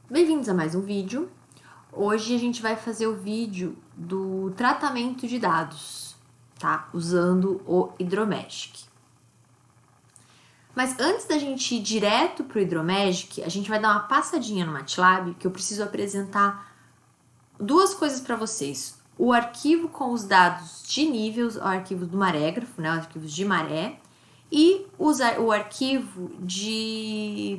Bem-vindos a mais um vídeo. Hoje a gente vai fazer o vídeo do tratamento de dados, tá? Usando o Hydromagic. Mas antes da gente ir direto pro Hydromagic, a gente vai dar uma passadinha no MATLAB, que eu preciso apresentar duas coisas para vocês. O arquivo com os dados de níveis, o arquivo do marégrafo, né? Os arquivos de maré, e o arquivo de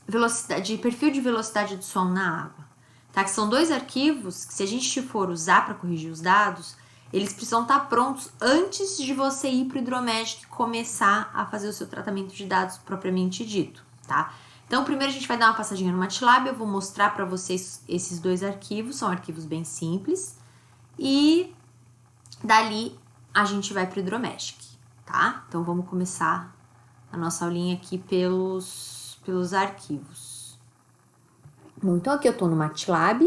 velocidade, de perfil de velocidade do som na água, tá? Que são dois arquivos que, se a gente for usar para corrigir os dados, eles precisam estar prontos antes de você ir para o Hydromagic e começar a fazer o seu tratamento de dados propriamente dito, tá? Então, primeiro a gente vai dar uma passadinha no MATLAB, eu vou mostrar para vocês esses dois arquivos, são arquivos bem simples, e dali a gente vai para o Hydromagic, tá? Então, vamos começar a nossa aulinha aqui pelos arquivos. Bom, então aqui eu tô no MATLAB,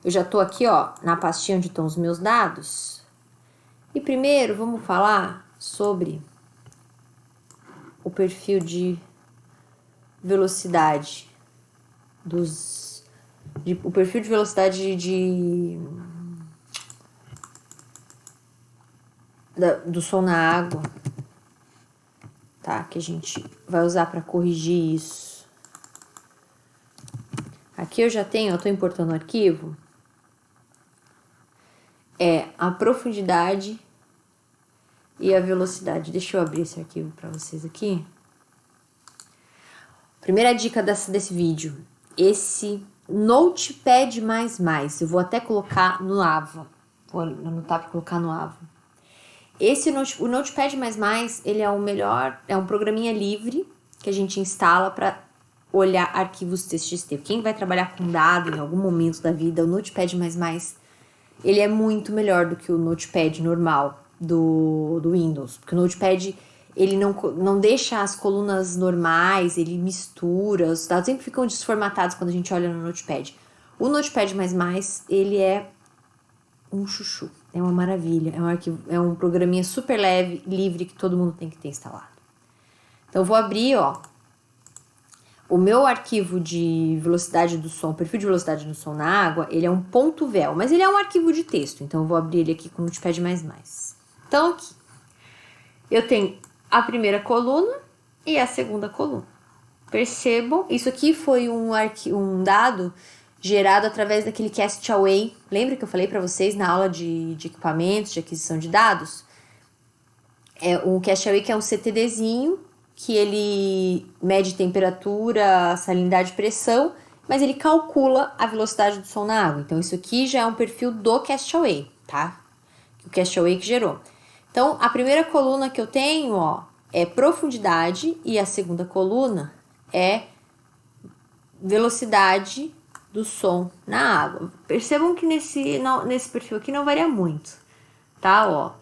eu já tô aqui, ó, na pastinha onde estão os meus dados, e primeiro vamos falar sobre o perfil de velocidade o perfil de velocidade do som na água, tá? Que a gente vai usar para corrigir isso. Aqui eu já tenho, eu tô importando o arquivo, a profundidade e a velocidade. Deixa eu abrir esse arquivo para vocês aqui. Primeira dica desse vídeo, esse Notepad++, eu vou até colocar no AVA, vou anotar para colocar no AVA. O Notepad++, ele é o melhor, é um programinha livre que a gente instala para olhar arquivos TXT. Quem vai trabalhar com dado em algum momento da vida, o Notepad++, ele é muito melhor do que o Notepad normal do Windows, porque o Notepad ele não deixa as colunas normais, ele mistura, os dados sempre ficam desformatados quando a gente olha no Notepad. O Notepad++, ele é um chuchu, é uma maravilha, é um programinha super leve, livre, que todo mundo tem que ter instalado. Então eu vou abrir, ó, o meu arquivo de velocidade do som, perfil de velocidade do som na água, ele é um .vel, mas ele é um arquivo de texto, então eu vou abrir ele aqui com o Notepad++. Então aqui, eu tenho a primeira coluna e a segunda coluna. Percebam, isso aqui foi um dado gerado através daquele Castaway. Lembra que eu falei para vocês na aula de equipamentos, de aquisição de dados? É um Castaway que é um CTDzinho, que ele mede temperatura, salinidade e pressão, mas ele calcula a velocidade do som na água. Então, isso aqui já é um perfil do Castaway, tá? O Castaway que gerou. Então, a primeira coluna que eu tenho, ó, é profundidade e a segunda coluna é velocidade do som na água. Percebam que nesse perfil aqui não varia muito, tá? Ó,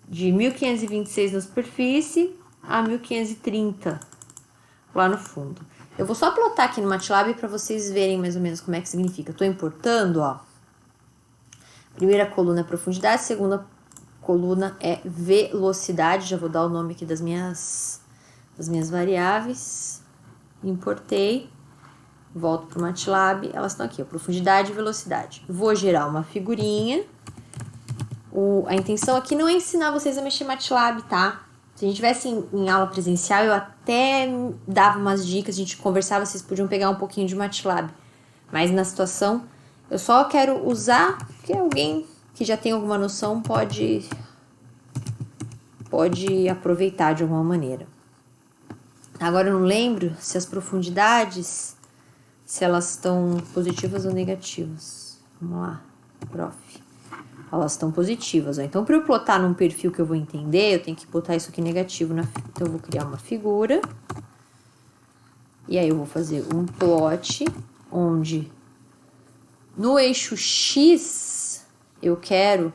de 1526 na superfície a 1530 lá no fundo. Eu vou só plotar aqui no MATLAB para vocês verem mais ou menos como é que significa. Eu tô importando, ó. Primeira coluna é profundidade, segunda coluna é velocidade. Já vou dar o nome aqui das minhas variáveis. Importei. Volto pro MATLAB. Elas estão aqui, ó, profundidade e velocidade. Vou gerar uma figurinha. A intenção aqui não é ensinar vocês a mexer MATLAB, tá? Se a gente tivesse em aula presencial, eu até dava umas dicas, a gente conversava, vocês podiam pegar um pouquinho de MATLAB. Mas na situação, eu só quero usar, porque alguém que já tem alguma noção pode aproveitar de alguma maneira. Agora eu não lembro se as profundidades, se elas estão positivas ou negativas. Vamos lá, prof. Elas estão positivas, ó. Então, para eu plotar num perfil que eu vou entender, eu tenho que botar isso aqui negativo. Então, eu vou criar uma figura. E aí, eu vou fazer um plot, onde no eixo X, eu quero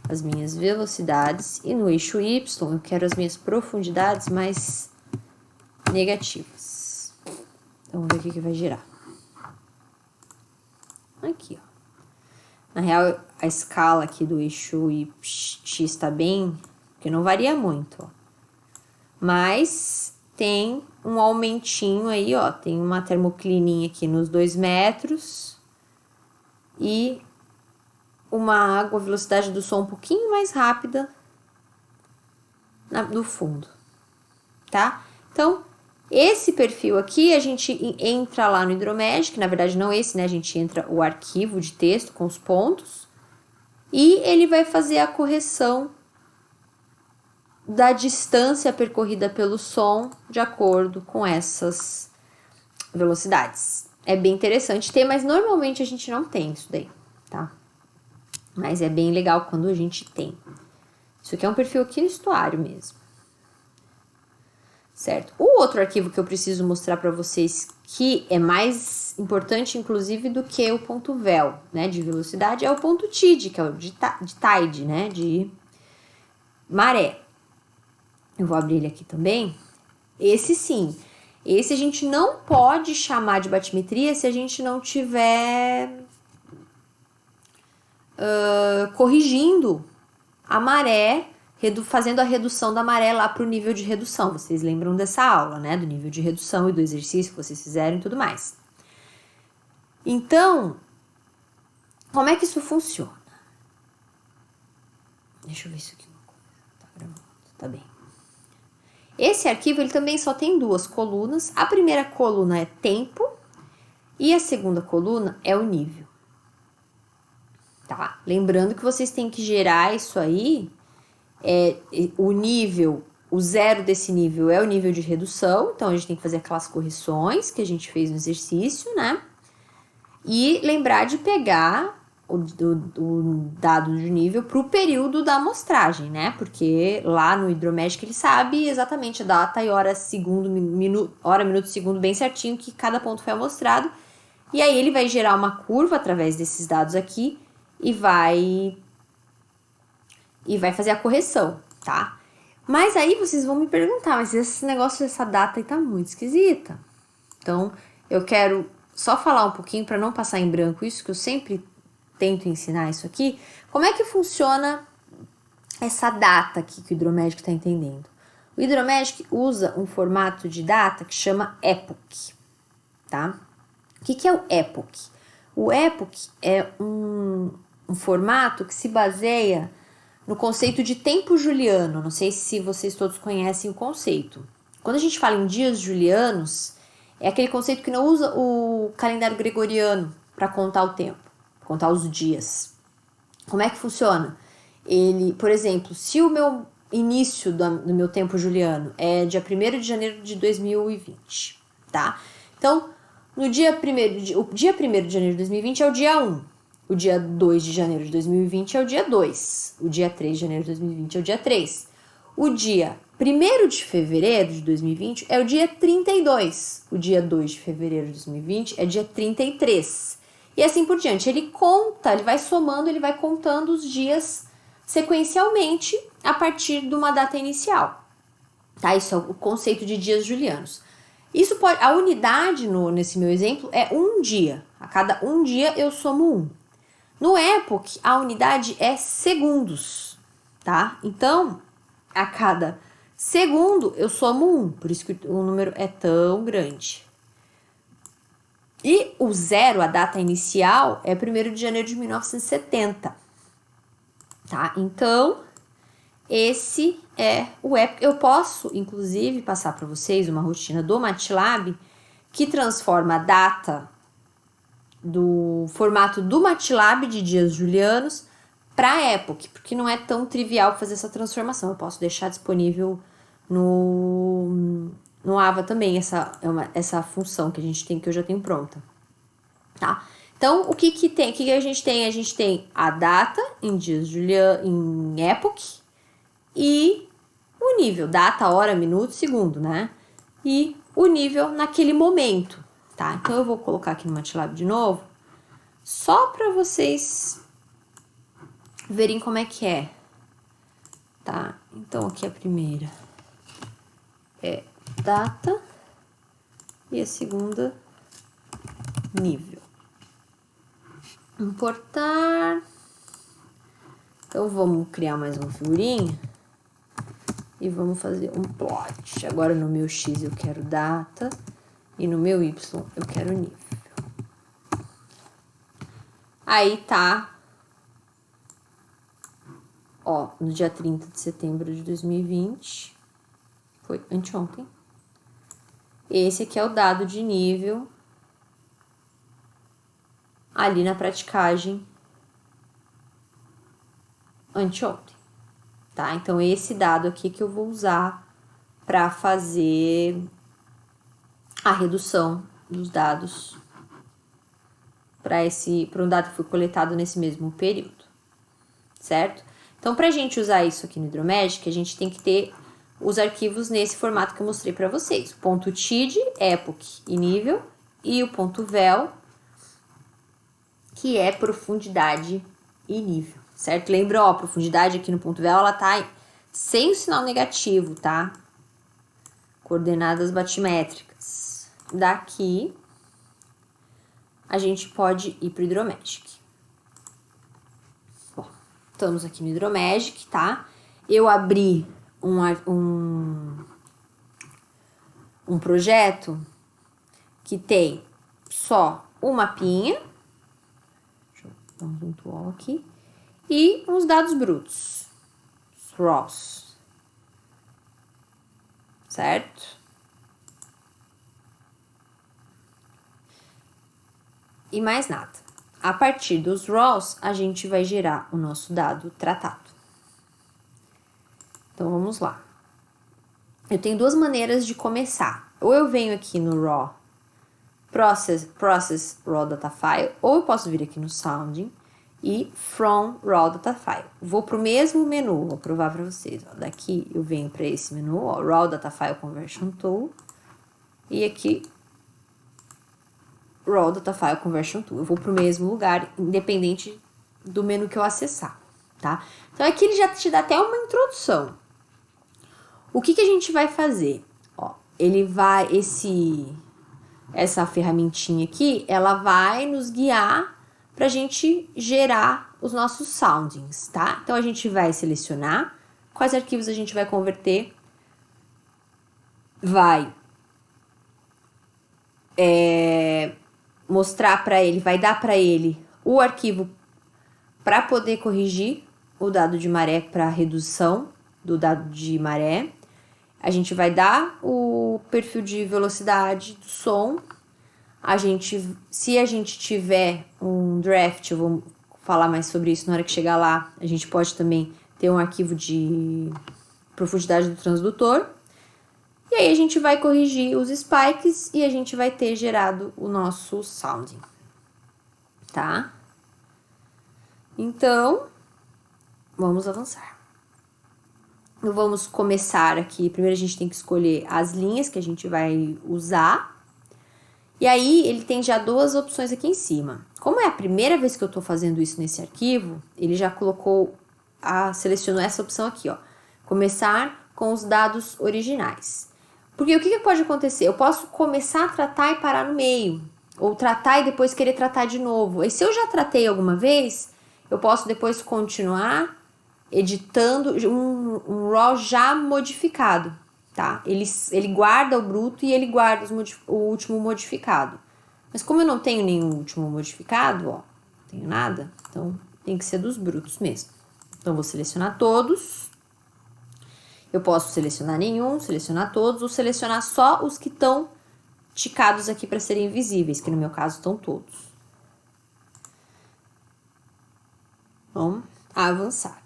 as minhas velocidades. E no eixo Y, eu quero as minhas profundidades mais negativas. Então, vamos ver o que vai gerar. Aqui, ó. Na real, a escala aqui do eixo X está bem, porque não varia muito, ó. Mas tem um aumentinho aí, ó. Tem uma termoclininha aqui nos 2 metros. E uma água, a velocidade do som um pouquinho mais rápida no fundo, tá? Então, esse perfil aqui, a gente entra lá no Hidromagic, na verdade não esse, né? A gente entra o arquivo de texto com os pontos e ele vai fazer a correção da distância percorrida pelo som de acordo com essas velocidades. É bem interessante ter, mas normalmente a gente não tem isso daí, tá? Mas é bem legal quando a gente tem. Isso aqui é um perfil aqui no estuário mesmo. Certo? O outro arquivo que eu preciso mostrar para vocês, que é mais importante, inclusive, do que o ponto vel, né, de velocidade, é o ponto TID, que é o de tide, né, de maré. Eu vou abrir ele aqui também. Esse sim. Esse a gente não pode chamar de batimetria se a gente não tiver corrigindo a maré, fazendo a redução da maré lá para o nível de redução. Vocês lembram dessa aula, né? Do nível de redução e do exercício que vocês fizeram e tudo mais. Então, como é que isso funciona? Deixa eu ver isso aqui. Tá gravando, tá bem. Esse arquivo, ele também só tem 2 colunas. A primeira coluna é tempo e a segunda coluna é o nível. Tá? Lembrando que vocês têm que gerar isso aí, o nível, o 0 desse nível é o nível de redução, então a gente tem que fazer aquelas correções que a gente fez no exercício, né? E lembrar de pegar o dado de nível para o período da amostragem, né? Porque lá no Hidromagic ele sabe exatamente a data e hora, segundo, minuto, segundo, bem certinho que cada ponto foi amostrado. E aí ele vai gerar uma curva através desses dados aqui e vai fazer a correção, tá? Mas aí vocês vão me perguntar, mas esse negócio dessa data aí tá muito esquisita. Então, eu quero só falar um pouquinho para não passar em branco isso, que eu sempre tento ensinar isso aqui. Como é que funciona essa data aqui que o Hidromagic está entendendo? O Hidromagic usa um formato de data que chama epoch, tá? O que é o epoch? O epoch é um formato que se baseia no conceito de tempo juliano. Não sei se vocês todos conhecem o conceito. Quando a gente fala em dias julianos, é aquele conceito que não usa o calendário gregoriano para contar o tempo, contar os dias. Como é que funciona? Ele, por exemplo, se o meu início do meu tempo juliano é dia 1º de janeiro de 2020, tá? Então, o dia 1º de janeiro de 2020 é o dia 1. O dia 2 de janeiro de 2020 é o dia 2. O dia 3 de janeiro de 2020 é o dia 3. O dia 1º de fevereiro de 2020 é o dia 32. O dia 2 de fevereiro de 2020 é dia 33. E assim por diante. Ele conta, ele vai somando, ele vai contando os dias sequencialmente a partir de uma data inicial. Tá? Isso é o conceito de dias julianos. Isso pode, a unidade nesse meu exemplo é um dia. A cada um dia eu somo 1. No epoch, a unidade é segundos, tá? Então, a cada segundo eu somo 1, por isso que o número é tão grande. E o 0, a data inicial, é 1º de janeiro de 1970, tá? Então, esse é o epoch. Eu posso, inclusive, passar para vocês uma rotina do MATLAB que transforma a data do formato do MATLAB de dias julianos para epoch, porque não é tão trivial fazer essa transformação. Eu posso deixar disponível no AVA também essa função que a gente tem, que eu já tenho pronta, tá? Então, o que tem? O que a gente tem? A gente tem a data em dias julianos, em epoch, e o nível, data, hora, minuto, segundo, né? E o nível naquele momento, tá? Então, eu vou colocar aqui no MATLAB de novo, só para vocês verem como é que é, tá? Então, aqui a primeira é data e a segunda, nível. Importar. Então, vamos criar mais uma figurinha. e vamos fazer um plot. Agora no meu X eu quero data e no meu Y eu quero nível. Aí tá, ó, no dia 30 de setembro de 2020, foi anteontem. Esse aqui é o dado de nível ali na praticagem anteontem, tá? Então, esse dado aqui que eu vou usar para fazer a redução dos dados para um dado que foi coletado nesse mesmo período, certo? Então, para a gente usar isso aqui no Hidromagic, a gente tem que ter os arquivos nesse formato que eu mostrei para vocês. O ponto .tid, epoch e nível, e o ponto .vel, que é profundidade e nível, certo? Lembra, ó, a profundidade aqui no ponto .vel, ela tá sem o sinal negativo, tá? Coordenadas batimétricas. Daqui, a gente pode ir pro Hidromagic. Bom, estamos aqui no Hidromagic, tá? Eu abri um projeto que tem só um mapinha, deixa eu dar um pontual aqui, e uns dados brutos, os raws, certo? E mais nada. A partir dos raws, a gente vai gerar o nosso dado tratado. Então, vamos lá. Eu tenho duas maneiras de começar. Ou eu venho aqui no raw, process raw data file, ou eu posso vir aqui no sounding e from raw data file. Vou para o mesmo menu, vou provar para vocês. Ó. Daqui eu venho para esse menu, ó, raw data file conversion tool, e aqui raw data file conversion tool. Eu vou para o mesmo lugar, independente do menu que eu acessar, tá? Então aqui ele já te dá até uma introdução. O que a gente vai fazer? Ó, ele vai, essa ferramentinha aqui, ela vai nos guiar pra gente gerar os nossos soundings, tá? Então, a gente vai selecionar quais arquivos a gente vai converter, vai mostrar para ele, vai dar para ele o arquivo para poder corrigir o dado de maré para redução do dado de maré. A gente vai dar o perfil de velocidade do som. Se a gente tiver um draft, eu vou falar mais sobre isso na hora que chegar lá, a gente pode também ter um arquivo de profundidade do transdutor. E aí a gente vai corrigir os spikes e a gente vai ter gerado o nosso sounding, tá? Então, vamos avançar. Vamos começar aqui. Primeiro a gente tem que escolher as linhas que a gente vai usar. E aí ele tem já duas opções aqui em cima. Como é a primeira vez que eu tô fazendo isso nesse arquivo, ele já selecionou essa opção aqui, ó. Começar com os dados originais. Porque o que pode acontecer? Eu posso começar a tratar e parar no meio. Ou tratar e depois querer tratar de novo. Aí se eu já tratei alguma vez, eu posso depois continuar editando um RAW já modificado, tá? Ele guarda o bruto e ele guarda o último modificado. Mas como eu não tenho nenhum último modificado, ó, não tenho nada, então tem que ser dos brutos mesmo. Então, vou selecionar todos. Eu posso selecionar nenhum, selecionar todos, ou selecionar só os que estão ticados aqui para serem visíveis, que no meu caso estão todos. Vamos avançar.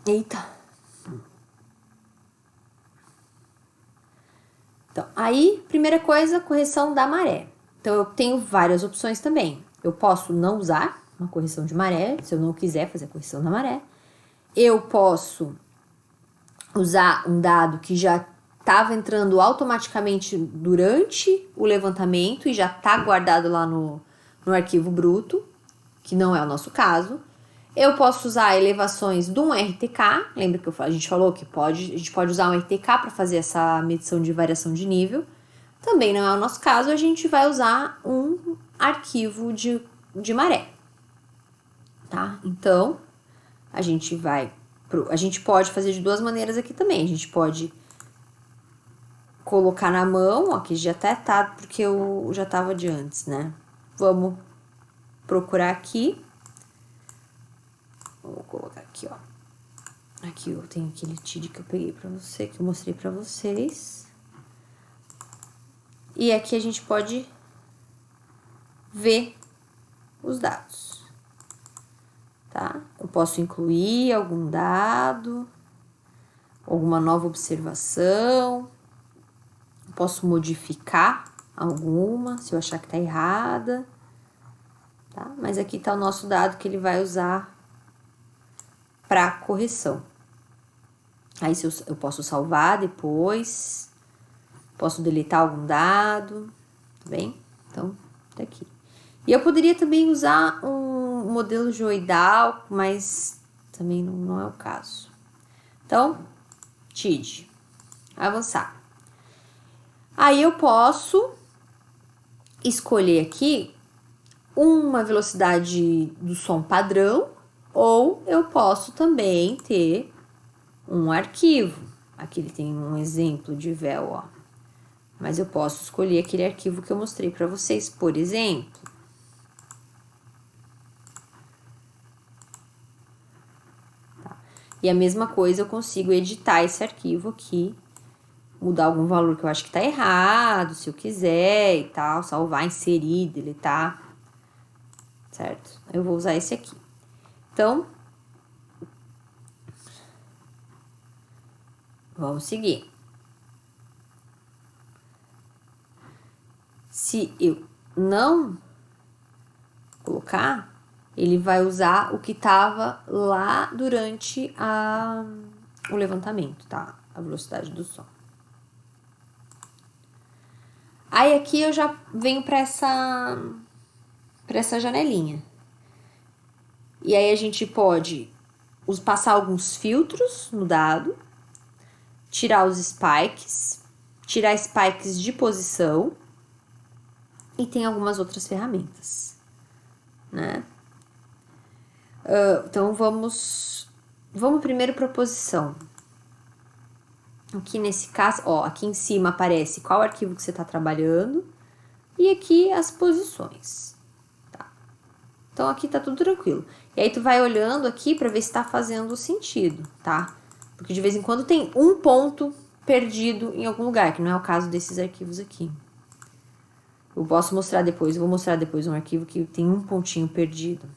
Eita. Então, aí, primeira coisa, correção da maré. Então, eu tenho várias opções também. Eu posso não usar uma correção de maré, se eu não quiser fazer a correção da maré. Eu posso usar um dado que já estava entrando automaticamente durante o levantamento e já está guardado lá no arquivo bruto, que não é o nosso caso. Eu posso usar elevações de um RTK, lembra que a gente falou que a gente pode usar um RTK para fazer essa medição de variação de nível. Também não é o nosso caso, a gente vai usar um arquivo de maré, tá? Então, a gente pode fazer de duas maneiras aqui também. A gente pode colocar na mão, ó, que já até tá, porque eu já tava de antes, né? Vamos procurar aqui. Vou colocar aqui, ó. Aqui eu tenho aquele TID que eu peguei pra você, que eu mostrei pra vocês. E aqui a gente pode ver os dados, tá? Eu posso incluir algum dado, alguma nova observação, posso modificar alguma, se eu achar que tá errada, tá? Mas aqui tá o nosso dado que ele vai usar para correção. Aí se eu posso salvar depois, posso deletar algum dado, tá bem? Então, tá aqui. E eu poderia também usar um modelo geoidal, mas também não é o caso. Então, TID, avançar. Aí eu posso escolher aqui uma velocidade do som padrão, ou eu posso também ter um arquivo. Aqui ele tem um exemplo de véu, ó. Mas eu posso escolher aquele arquivo que eu mostrei para vocês, por exemplo. Tá. E a mesma coisa, eu consigo editar esse arquivo aqui, mudar algum valor que eu acho que tá errado, se eu quiser e tal, salvar, inserir, deletar, certo? Eu vou usar esse aqui. Então, vamos seguir. Se eu não colocar, ele vai usar o que estava lá durante o levantamento, tá? A velocidade do som. Aí aqui eu já venho para essa janelinha. E aí a gente pode passar alguns filtros no dado, tirar os spikes, tirar spikes de posição, e tem algumas outras ferramentas, né? Então, vamos primeiro para a posição. Aqui nesse caso, ó, aqui em cima aparece qual arquivo que você está trabalhando e aqui as posições, tá? Então, aqui tá tudo tranquilo. E aí, tu vai olhando aqui para ver se tá fazendo sentido, tá? Porque de vez em quando tem um ponto perdido em algum lugar, que não é o caso desses arquivos aqui. Eu posso mostrar depois, eu vou mostrar depois um arquivo que tem um pontinho perdido.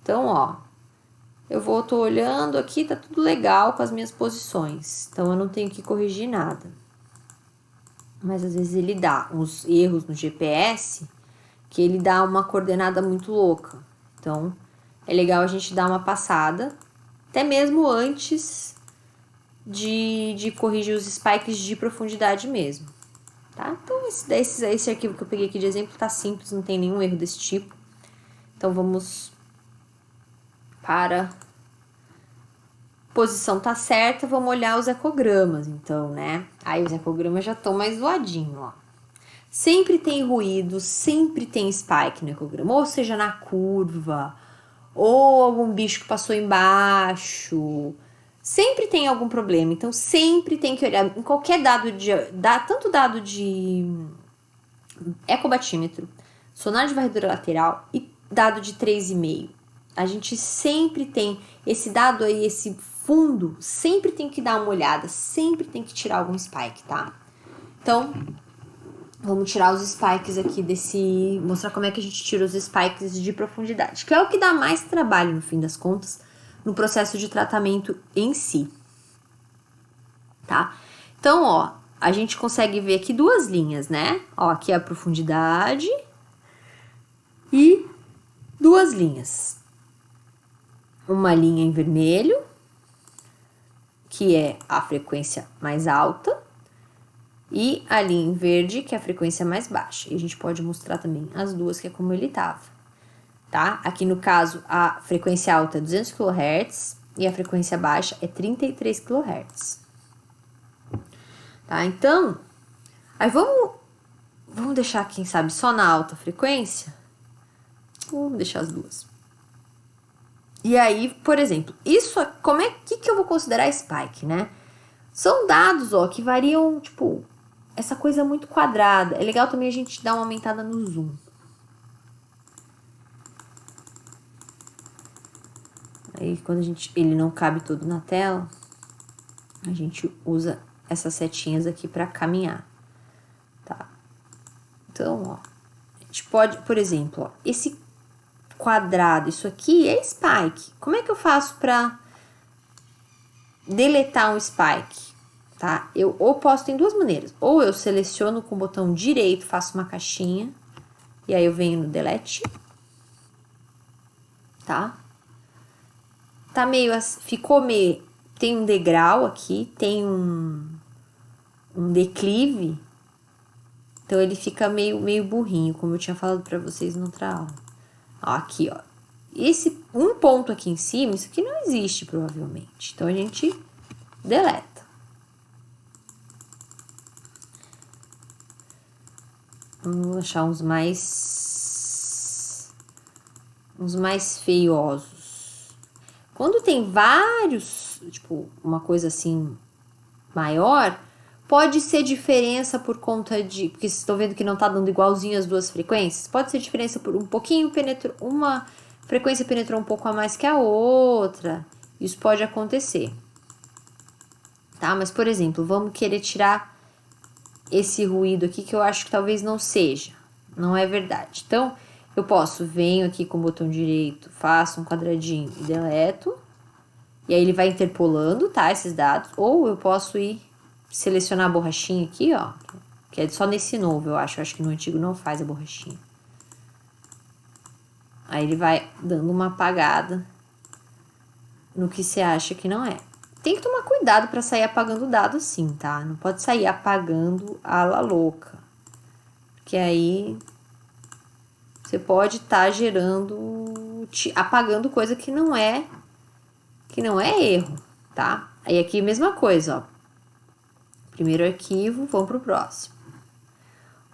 Então, ó, tô olhando aqui, tá tudo legal com as minhas posições. Então, eu não tenho que corrigir nada. Mas, às vezes, ele dá uns erros no GPS, que ele dá uma coordenada muito louca. Então, é legal a gente dar uma passada, até mesmo antes de corrigir os spikes de profundidade mesmo. Tá? Então, esse arquivo que eu peguei aqui de exemplo tá simples, não tem nenhum erro desse tipo. Então, vamos para posição tá certa, vamos olhar os ecogramas, então, né? Aí os ecogramas já estão mais zoadinhos, ó. Sempre tem ruído, sempre tem spike no ecograma, ou seja, na curva, ou algum bicho que passou embaixo. Sempre tem algum problema, então sempre tem que olhar em qualquer tanto dado de ecobatímetro, sonar de varredura lateral e dado de 3,5. A gente sempre tem esse dado aí, esse fundo, sempre tem que dar uma olhada, sempre tem que tirar algum spike, tá? Então, vamos tirar os spikes aqui mostrar como é que a gente tira os spikes de profundidade, que é o que dá mais trabalho, no fim das contas, no processo de tratamento em si, tá? Então, ó, a gente consegue ver aqui duas linhas, né? Ó, aqui é a profundidade e duas linhas. Uma linha em vermelho, que é a frequência mais alta, e a linha em verde, que é a frequência mais baixa. E a gente pode mostrar também as duas, que é como ele estava, tá? Aqui no caso, a frequência alta é 200 kHz e a frequência baixa é 33 kHz. Tá? Então, aí vamos deixar, quem sabe, só na alta frequência? Vamos deixar as duas. E aí, por exemplo, isso, como é que eu vou considerar spike, né? São dados, ó, que variam, tipo, essa coisa muito quadrada. É legal também a gente dar uma aumentada no zoom. Aí, quando ele não cabe todo na tela, a gente usa essas setinhas aqui para caminhar, tá? Então, ó, a gente pode, por exemplo, ó, esse quadrado, isso aqui é spike. Como é que eu faço para deletar um spike? Tá? Eu ou posso, tem duas maneiras. Ou eu seleciono com o botão direito, faço uma caixinha, e aí eu venho no delete, tá? Tá meio, ficou meio, tem um degrau aqui, tem um declive, então ele fica meio burrinho, como eu tinha falado pra vocês na outra aula. Ó, aqui, ó. Esse um ponto aqui em cima, isso aqui não existe provavelmente. Então a gente deleta. Vamos achar uns mais feiosos. Quando tem vários, tipo, uma coisa assim maior, pode ser diferença por conta de, porque vocês estão vendo que não tá dando igualzinho as duas frequências, pode ser diferença por um pouquinho uma frequência penetrou um pouco a mais que a outra. Isso pode acontecer. Tá? Mas, por exemplo, vamos querer tirar esse ruído aqui que eu acho que talvez não seja. Não é verdade. Então, eu venho aqui com o botão direito, faço um quadradinho e deleto. E aí ele vai interpolando, tá, esses dados. Ou eu posso ir selecionar a borrachinha aqui, ó. Que é só nesse novo, eu acho. Eu acho que no antigo não faz a borrachinha. Aí ele vai dando uma apagada no que você acha que não é. Tem que tomar cuidado para sair apagando o dado assim, tá? Não pode sair apagando a la louca. Porque aí você pode estar apagando coisa que não é erro, tá? Aí aqui a mesma coisa, ó. Primeiro arquivo, vamos pro próximo.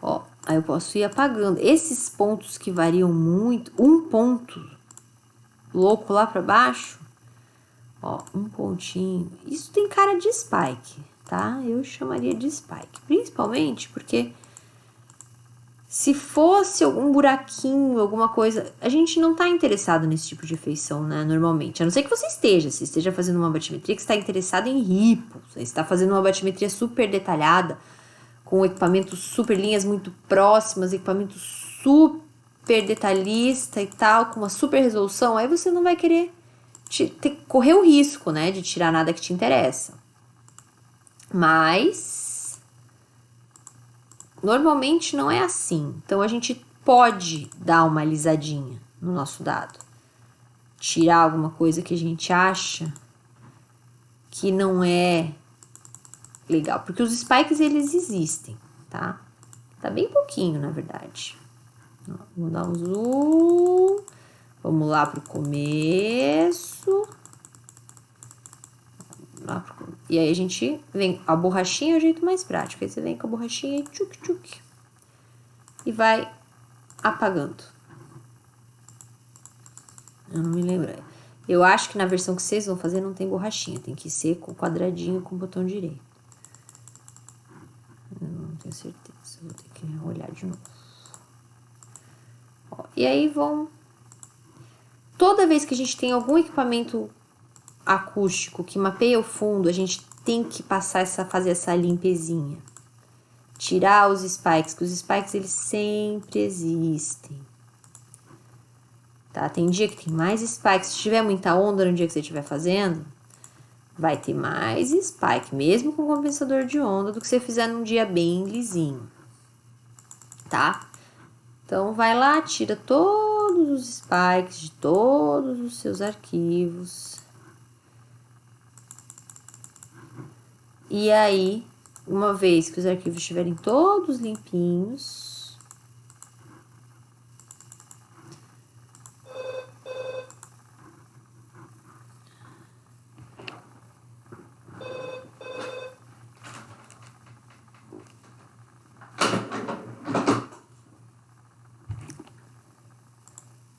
Ó, aí eu posso ir apagando. Esses pontos que variam muito, um ponto louco lá para baixo, ó, um pontinho. Isso tem cara de spike, tá? Eu chamaria de spike, principalmente porque se fosse algum buraquinho, alguma coisa, a gente não tá interessado nesse tipo de feição, né, normalmente. A não ser que você esteja fazendo uma batimetria que está interessado em ripos, você está fazendo uma batimetria super detalhada, com equipamentos super linhas muito próximas, equipamento super detalhista e tal, com uma super resolução, aí você não vai querer correr o risco, né, de tirar nada que te interessa. Mas normalmente não é assim. Então a gente pode dar uma alisadinha no nosso dado. Tirar alguma coisa que a gente acha que não é legal. Porque os spikes, eles existem, tá? Tá bem pouquinho, na verdade. Vamos dar um zoom. Vamos lá pro começo. E aí a gente vem... A borrachinha é o jeito mais prático. Aí você vem com a borrachinha e tchuc, tchuc. E vai apagando. Eu não me lembro. Eu acho que na versão que vocês vão fazer não tem borrachinha. Tem que ser com quadradinho com o botão direito. Eu não tenho certeza. Vou ter que olhar de novo. Ó, e aí vão... Toda vez que a gente tem algum equipamento acústico que mapeia o fundo, a gente tem que fazer essa limpezinha. Tirar os spikes, que os spikes eles sempre existem. Tá? Tem dia que tem mais spikes. Se tiver muita onda no dia que você estiver fazendo, vai ter mais spike, mesmo com compensador de onda, do que você fizer num dia bem lisinho. Tá? Então, vai lá, tira todos os spikes de todos os seus arquivos. E aí, uma vez que os arquivos estiverem todos limpinhos,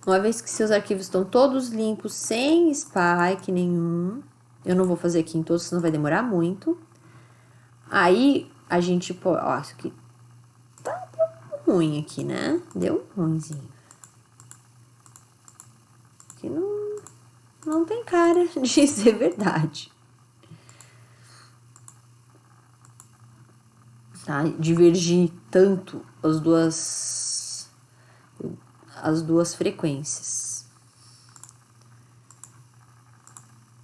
Uma vez que seus arquivos estão todos limpos, sem spike nenhum, eu não vou fazer aqui em todos, senão vai demorar muito. Aí, a gente pode... Ó, isso aqui tá ruim aqui, né? Deu ruimzinho. Aqui não tem cara de ser verdade. Tá? Divergir tanto as duas frequências.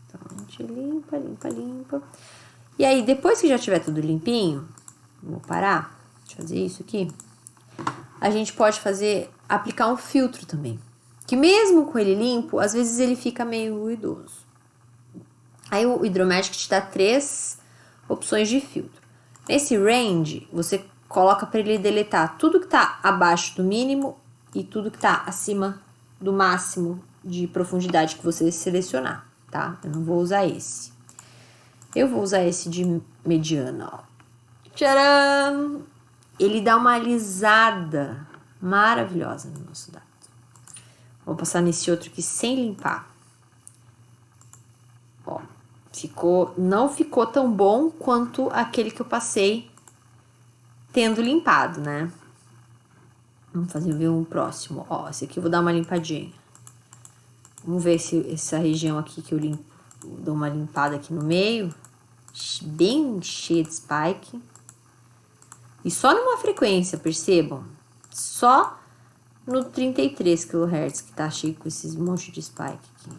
Então, a gente limpa. E aí, depois que já tiver tudo limpinho, vou parar de fazer isso aqui. A gente pode aplicar um filtro também. Que mesmo com ele limpo, às vezes ele fica meio ruidoso. Aí o Hydromagic te dá 3 opções de filtro. Nesse range, você coloca para ele deletar tudo que está abaixo do mínimo e tudo que está acima do máximo de profundidade que você selecionar, tá? Eu não vou usar esse. Eu vou usar esse de mediana, ó. Tcharam! Ele dá uma alisada maravilhosa no nosso dado. Vou passar nesse outro aqui sem limpar. Ó, não ficou tão bom quanto aquele que eu passei tendo limpado, né? Vamos ver um próximo. Ó, esse aqui eu vou dar uma limpadinha. Vamos ver se essa região aqui que eu limpo, dou uma limpada aqui no meio, bem cheia de spike. E só numa frequência, percebam? Só no 33 kHz que tá cheio com esses monte de spike aqui.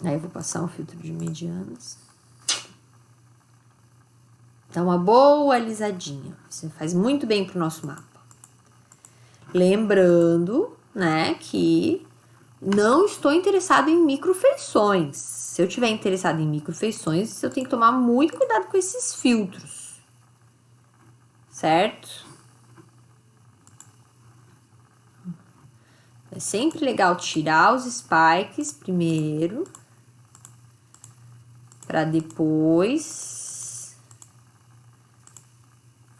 Aí eu vou passar um filtro de medianas. Dá uma boa alisadinha. Isso faz muito bem pro nosso mapa. Lembrando, né, que não estou interessado em microfeições. Se eu tiver interessado em microfeições, eu tenho que tomar muito cuidado com esses filtros. Certo? É sempre legal tirar os spikes primeiro, para depois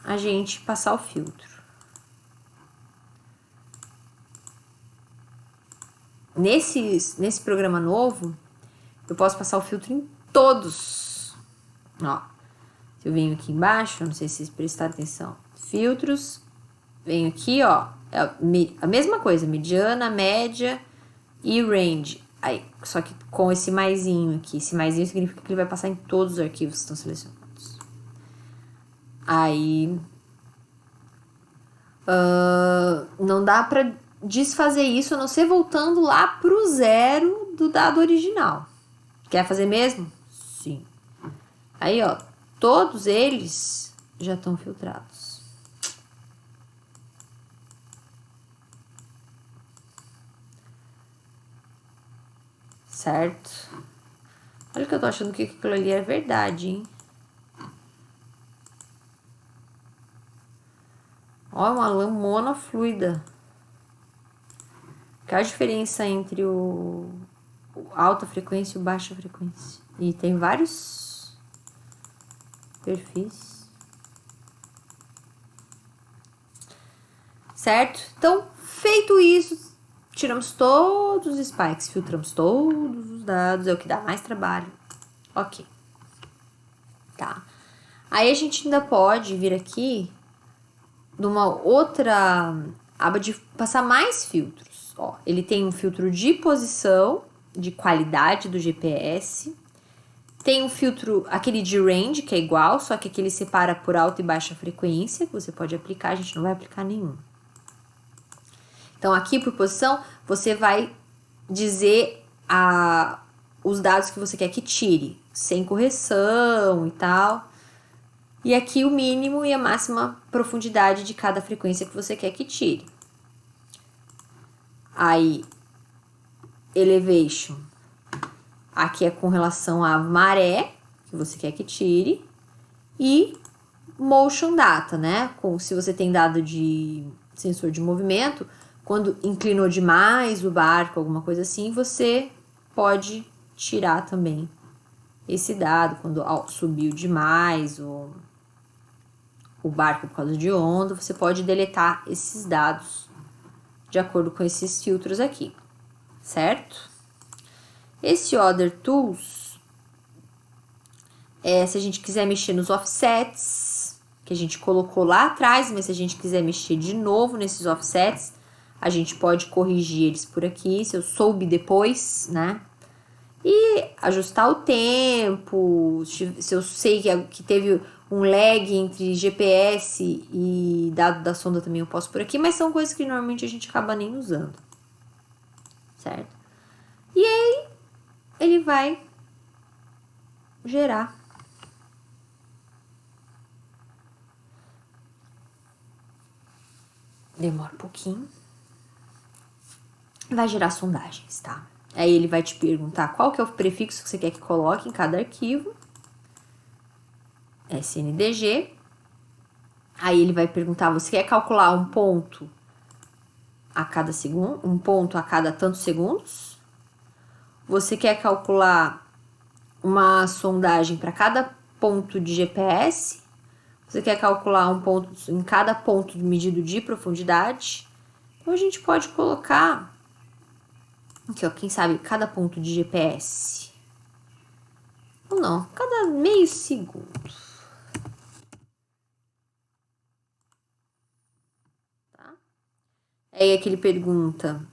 a gente passar o filtro. Nesse programa novo, eu posso passar o filtro em todos. Ó, se eu venho aqui embaixo, não sei se vocês prestaram atenção. Filtros, venho aqui, ó, é a mesma coisa, mediana, média e range. Aí, só que com esse maisinho aqui. Esse maisinho significa que ele vai passar em todos os arquivos que estão selecionados. Aí, não dá pra desfazer isso, a não ser voltando lá pro 0 do dado original. Quer fazer mesmo? Sim. Aí, ó, todos eles já estão filtrados. Certo? Olha que eu tô achando que aquilo ali é verdade, hein? Ó, uma lã monofluida. Qual a diferença entre o alta frequência e o baixa frequência? E tem vários perfis. Certo? Então, feito isso, tiramos todos os spikes, filtramos todos os dados, é o que dá mais trabalho. Ok. Tá. Aí a gente ainda pode vir aqui numa outra aba de passar mais filtros. Ó, ele tem um filtro de posição, de qualidade do GPS. Tem um filtro, aquele de range, que é igual, só que aqui ele separa por alta e baixa frequência, que você pode aplicar, a gente não vai aplicar nenhum. Então, aqui por posição, você vai dizer os dados que você quer que tire, sem correção e tal. E aqui o mínimo e a máxima profundidade de cada frequência que você quer que tire. Aí, elevation, aqui é com relação à maré, que você quer que tire. E motion data, né? Se você tem dado de sensor de movimento, quando inclinou demais o barco, alguma coisa assim, você pode tirar também esse dado. Quando subiu demais o barco por causa de onda, você pode deletar esses dados de acordo com esses filtros aqui, certo? Esse Other Tools, se a gente quiser mexer nos offsets, que a gente colocou lá atrás, mas se a gente quiser mexer de novo nesses offsets, a gente pode corrigir eles por aqui, se eu soube depois, né? E ajustar o tempo, se eu sei que teve um lag entre GPS e dado da sonda também eu posso por aqui, mas são coisas que normalmente a gente acaba nem usando, certo? E aí, ele vai gerar. Demora um pouquinho. Vai gerar sondagens, tá? Aí ele vai te perguntar qual que é o prefixo que você quer que coloque em cada arquivo. SNDG. Aí ele vai perguntar, você quer calcular um ponto a cada segundo? Um ponto a cada tantos segundos? Você quer calcular uma sondagem para cada ponto de GPS? Você quer calcular um ponto em cada ponto medido de profundidade? Então a gente pode colocar aqui, ó, quem sabe cada ponto de GPS. Ou não, cada meio segundo. Tá? Aí aqui ele pergunta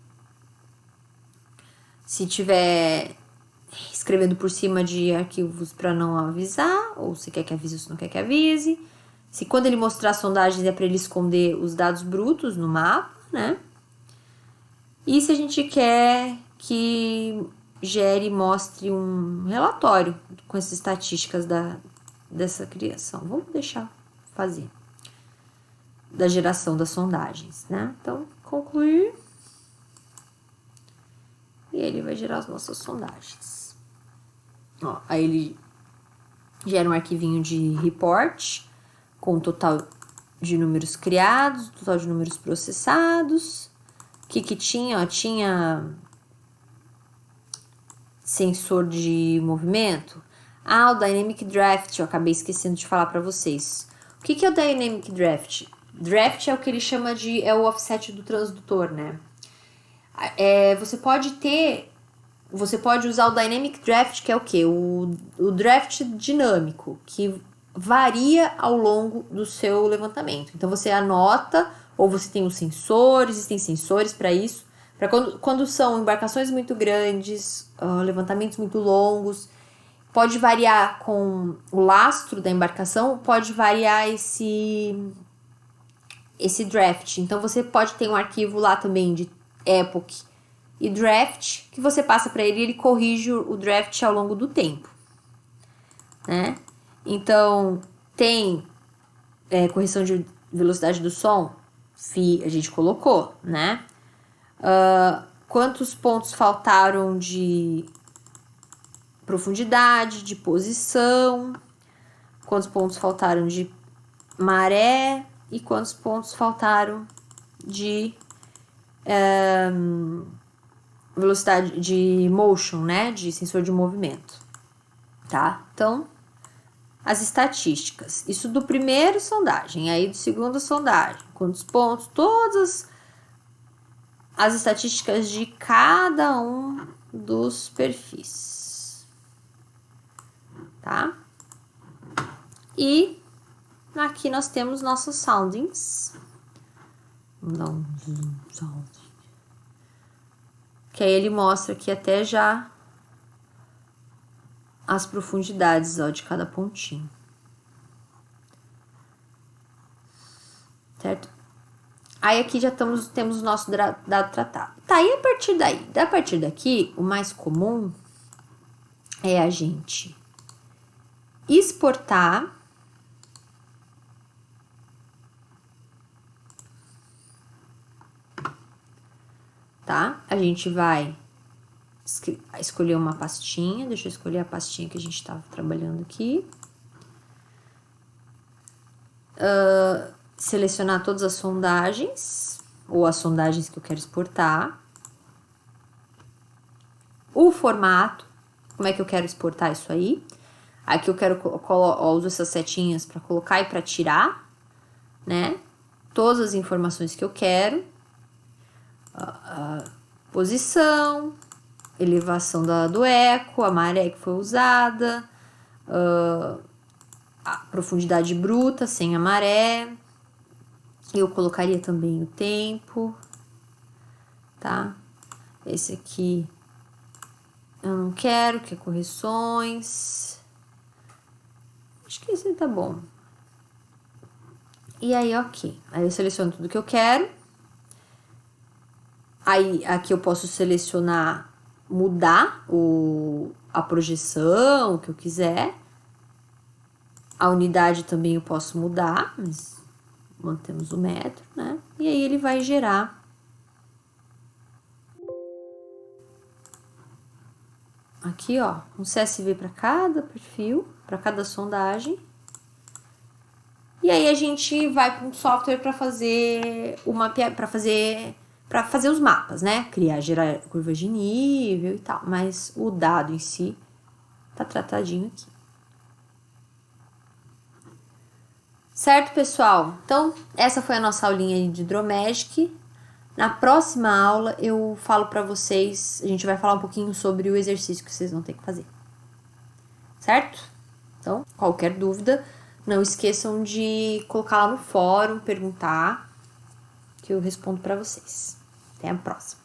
se tiver escrevendo por cima de arquivos para não avisar, ou se quer que avise ou se não quer que avise. Se quando ele mostrar sondagens é para ele esconder os dados brutos no mapa, né? E se a gente quer que gere e mostre um relatório com essas estatísticas dessa criação. Vamos deixar fazer. Da geração das sondagens, né? Então, concluir. E ele vai gerar as nossas sondagens. Ó, aí ele gera um arquivinho de report com o total de números criados, total de números processados. O que tinha? Ó, tinha sensor de movimento. O Dynamic Draft, eu acabei esquecendo de falar para vocês. O que é o Dynamic Draft? Draft é o que ele chama de... é o offset do transdutor, né? Você pode usar o Dynamic Draft, que é o quê? O draft dinâmico, que varia ao longo do seu levantamento. Então, você anota, ou você tem os sensores, existem sensores para isso, para quando são embarcações muito grandes, levantamentos muito longos, pode variar com o lastro da embarcação, pode variar esse draft. Então, você pode ter um arquivo lá também de epoch e draft, que você passa para ele e ele corrige o draft ao longo do tempo, né? Então, tem correção de velocidade do som, a gente colocou, né? Quantos pontos faltaram de profundidade, de posição, quantos pontos faltaram de maré e quantos pontos faltaram de velocidade de motion, né? De sensor de movimento, tá? Então, as estatísticas. Isso do primeiro sondagem, aí do segundo sondagem. Quantos pontos, todas as estatísticas de cada um dos perfis, tá? E aqui nós temos nossos soundings. Vamos dar um zoom, que aí ele mostra aqui até já as profundidades, ó, de cada pontinho. Certo? Aí aqui já temos o nosso dado tratado. Tá, e a partir daqui, o mais comum é a gente exportar tá? A gente vai escolher uma pastinha, deixa eu escolher a pastinha que a gente estava trabalhando aqui. Selecionar todas as sondagens, ou as sondagens que eu quero exportar. O formato, como é que eu quero exportar isso aí. Aqui eu uso essas setinhas para colocar e para tirar, né? Todas as informações que eu quero. posição, elevação do eco, a maré que foi usada, a profundidade bruta sem a maré. Eu colocaria também o tempo, tá? Esse aqui eu não quero, que é correções. Acho que esse tá bom. E aí, ok. Aí eu seleciono tudo que eu quero. Aí, aqui eu posso selecionar, mudar a projeção, o que eu quiser. A unidade também eu posso mudar, mas mantemos o metro, né? E aí ele vai gerar aqui, ó, um CSV para cada perfil, para cada sondagem. E aí a gente vai para um software para fazer para fazer os mapas, né? Gerar curvas de nível e tal, mas o dado em si tá tratadinho aqui. Certo, pessoal? Então, essa foi a nossa aulinha de Hidromagic. Na próxima aula eu falo para vocês, a gente vai falar um pouquinho sobre o exercício que vocês vão ter que fazer. Certo? Então, qualquer dúvida, não esqueçam de colocar lá no fórum, perguntar, que eu respondo para vocês. Até a próxima.